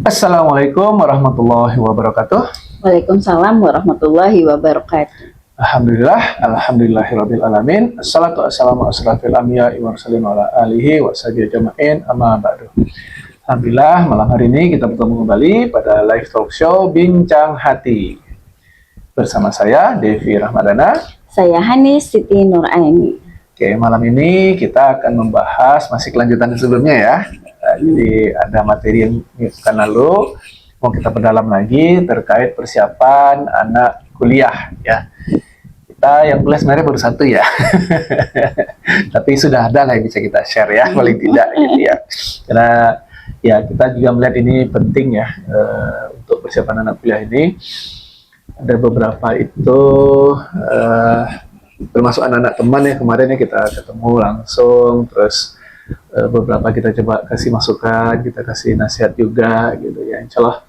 Assalamualaikum warahmatullahi wabarakatuh. Waalaikumsalam warahmatullahi wabarakatuh. Alhamdulillahirabbil alamin. Assalatu wassalamu asrafil anbiya'i wa mursalin wa ala alihi wa sahbihi ajma'in, amma ba'du. Alhamdulillah, malam hari ini kita bertemu kembali pada live talk show Bincang Hati. Bersama saya Devi Rahmadana. Saya Hanis Siti Nuraini. Oke, malam ini kita akan membahas masih kelanjutan sebelumnya ya. Jadi ada materi yang minggu lalu mau kita perdalam lagi terkait persiapan anak kuliah ya. Kita yang kuliah sebenarnya baru satu ya, tapi sudah ada lah yang bisa kita share ya, paling tidak gitu ya. Karena ya kita juga melihat ini penting ya untuk persiapan anak kuliah ini. Ada beberapa itu termasuk anak-anak teman ya, kemarin ya kita ketemu langsung, terus beberapa kita coba kasih masukan, kita kasih nasihat juga gitu ya. Insya Allah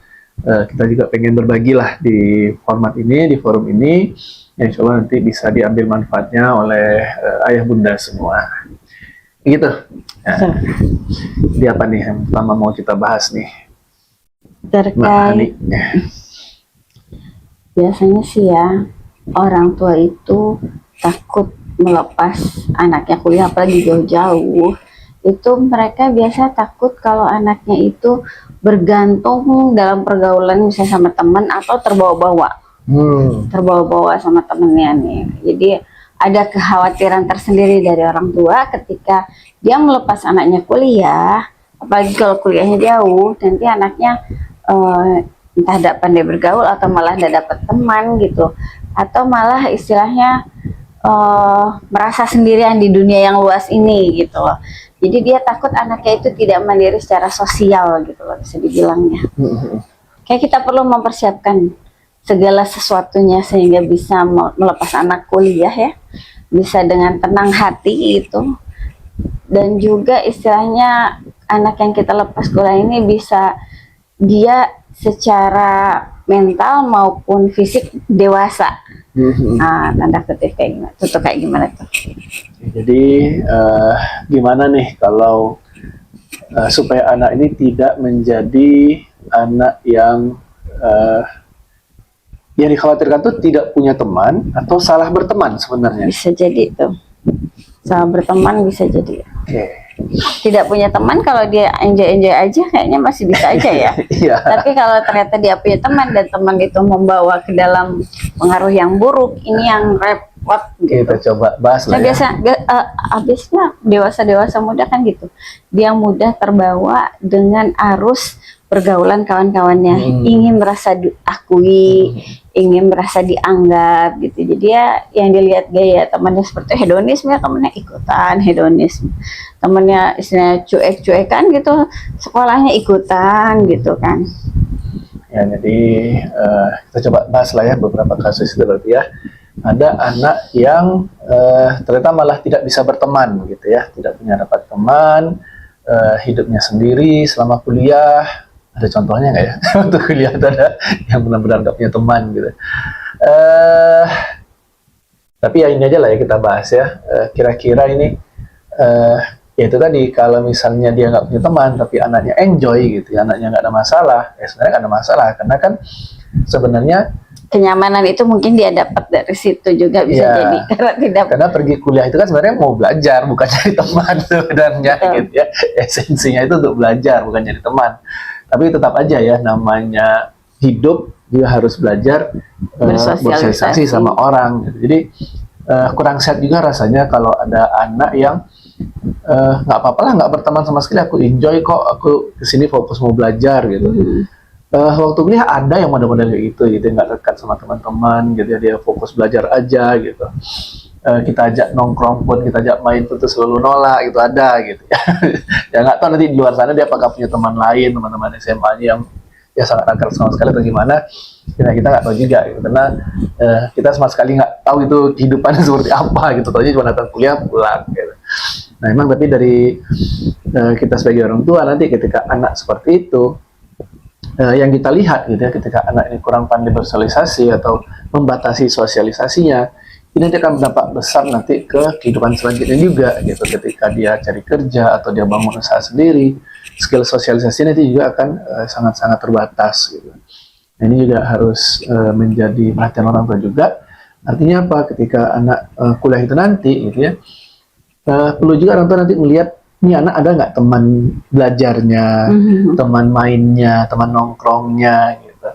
kita juga pengen berbagi lah di format ini, di forum ini, ya, insya Allah nanti bisa diambil manfaatnya oleh ayah bunda semua gitu. Nah, jadi apa nih yang pertama mau kita bahas nih Terkait biasanya sih ya, orang tua itu takut melepas anaknya kuliah, apalagi jauh-jauh. Itu mereka biasa takut kalau anaknya itu bergantung dalam pergaulan misalnya sama teman atau terbawa-bawa sama temennya nih. Jadi ada kekhawatiran tersendiri dari orang tua ketika dia melepas anaknya kuliah, apalagi kalau kuliahnya jauh, nanti anaknya entah tidak pandai bergaul atau malah tidak dapat teman gitu, atau malah istilahnya merasa sendirian di dunia yang luas ini gitu loh. Jadi dia takut anaknya itu tidak mandiri secara sosial gitu loh, bisa dibilangnya. Kayak kita perlu mempersiapkan segala sesuatunya sehingga bisa melepas anak kuliah ya, bisa dengan tenang hati itu. Dan juga istilahnya anak yang kita lepas kuliah ini bisa dia secara mental maupun fisik dewasa. Tanda kutip kayak gimana? Tutup kayak gimana tuh? Jadi gimana nih kalau supaya anak ini tidak menjadi anak yang dikhawatirkan tuh tidak punya teman atau salah berteman sebenarnya? Bisa jadi itu. Salah berteman bisa jadi. Oke. Tidak punya teman, kalau dia enjoy aja kayaknya masih bisa aja ya. Iya. Tapi kalau ternyata dia punya teman dan teman itu membawa ke dalam pengaruh yang buruk, ini yang repot gitu. Kita coba bahas lah ya. Habisnya dewasa muda kan gitu. Dia mudah terbawa dengan arus pergaulan kawan-kawannya, ingin merasa diakui, ingin merasa dianggap gitu. Jadi ya yang dilihat gaya temannya seperti hedonisme, ya temannya ikutan hedonisme. Temannya istilahnya cuek-cuekan gitu, sekolahnya ikutan gitu kan. Ya, jadi kita coba bahas lah ya beberapa kasus itu berarti ya. Ada anak yang ternyata malah tidak bisa berteman gitu ya, tidak punya dapat teman, hidupnya sendiri selama kuliah. Ada contohnya nggak ya? Untuk kuliah ada yang benar-benar nggak punya teman gitu. Tapi ya ini aja lah ya kita bahas ya. Kira-kira ini ya itu tadi, kalau misalnya dia nggak punya teman tapi anaknya enjoy gitu ya, anaknya nggak ada masalah, ya sebenarnya nggak ada masalah, karena kan sebenarnya kenyamanan itu mungkin dia dapat dari situ juga bisa jadi, karena pergi kuliah itu kan sebenarnya mau belajar, bukan cari teman sebenarnya gitu ya. Esensinya itu untuk belajar, bukan cari teman. Tapi tetap aja ya, namanya hidup dia harus belajar bersosialisasi sama orang gitu. Jadi kurang sehat juga rasanya kalau ada anak yang nggak apa-apa lah nggak berteman sama sekali, aku enjoy kok, aku kesini fokus mau belajar gitu. Waktu kuliah ada yang model-model kayak gitu nggak dekat sama teman-teman gitu ya, dia fokus belajar aja gitu. Kita ajak nongkrong pun, kita ajak main tuh selalu nolak gitu, ada gitu ya. Ya nggak tahu nanti di luar sana dia apakah punya teman lain, teman-teman SMA-nya yang ya sangat akrab sama sekali atau gimana, kita nggak tahu juga gitu. Karena kita sama sekali nggak tahu itu kehidupannya seperti apa gitu, tahunya cuma datang kuliah pulang gitu. Nah memang tapi dari kita sebagai orang tua, nanti ketika anak seperti itu yang kita lihat gitu ya, ketika anak ini kurang pandai bersosialisasi atau membatasi sosialisasinya, ini nanti akan berdampak besar nanti ke kehidupan selanjutnya juga gitu. Ketika dia cari kerja atau dia bangun usaha sendiri, skill sosialisasi nanti juga akan sangat-sangat terbatas gitu. Nah, ini juga harus menjadi perhatian orang tua juga. Artinya apa? Ketika anak kuliah itu nanti gitu ya, perlu juga orang tua nanti melihat ini anak ada nggak teman belajarnya, teman mainnya, teman nongkrongnya gitu.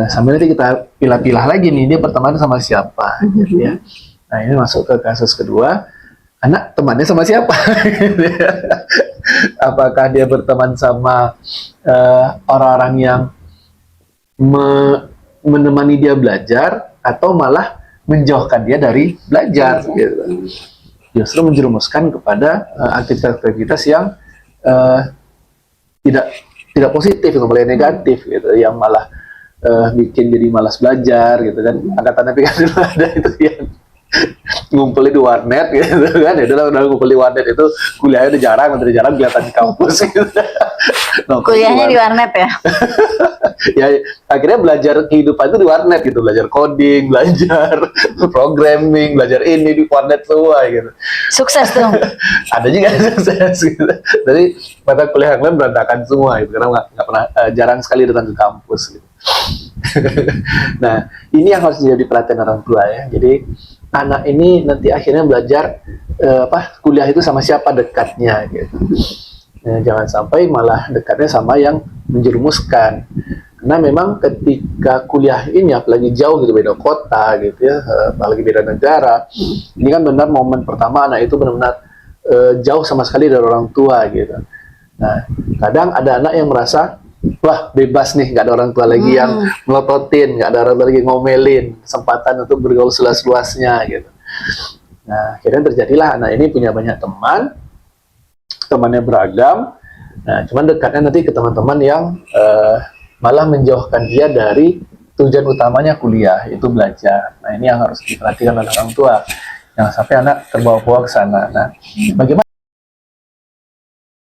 Sambil nanti kita pilah-pilah lagi nih, dia berteman sama siapa gitu ya. Nah, ini masuk ke kasus kedua, anak temannya sama siapa gitu ya. Apakah dia berteman sama orang-orang yang menemani dia belajar atau malah menjauhkan dia dari belajar gitu. Justru menjerumuskan kepada aktivitas-aktivitas yang tidak positif, yang mulai negatif gitu, yang malah bikin jadi malas belajar gitu kan. Angkatan tapi kan dulu ada itu yang ngumpulin di warnet gitu kan, ya udah ngumpul di warnet itu kuliahnya udah jarang kelihatan di kampus gitu. Kuliahnya di warnet ya. Ya akhirnya belajar kehidupan itu di warnet gitu, belajar coding, belajar programming, belajar ini di warnet semua gitu. Sukses dong. Ada juga yang sukses gitu. Jadi mata kuliah yang lain berantakan semua gitu, karena nggak pernah jarang sekali datang ke kampus gitu. Nah, ini yang harus jadi perhatian orang tua ya. Jadi anak ini nanti akhirnya belajar kuliah itu sama siapa dekatnya gitu. Jangan sampai malah dekatnya sama yang menjerumuskan. Karena memang ketika kuliah ini apalagi jauh gitu, beda kota gitu ya, apalagi beda negara, ini kan benar momen pertama anak itu benar-benar jauh sama sekali dari orang tua gitu. Nah, kadang ada anak yang merasa wah bebas nih, nggak ada orang tua lagi yang melototin, nggak ada orang tua lagi ngomelin, kesempatan untuk bergaul seluas-luasnya gitu. Nah, akhirnya terjadilah anak ini punya banyak teman, temannya beragam. Nah, cuman dekatnya nanti ke teman-teman yang malah menjauhkan dia dari tujuan utamanya kuliah, itu belajar. Nah, ini yang harus diperhatikan oleh orang tua. Jangan sampai anak terbawa-bawa ke sana. Nah, bagaimana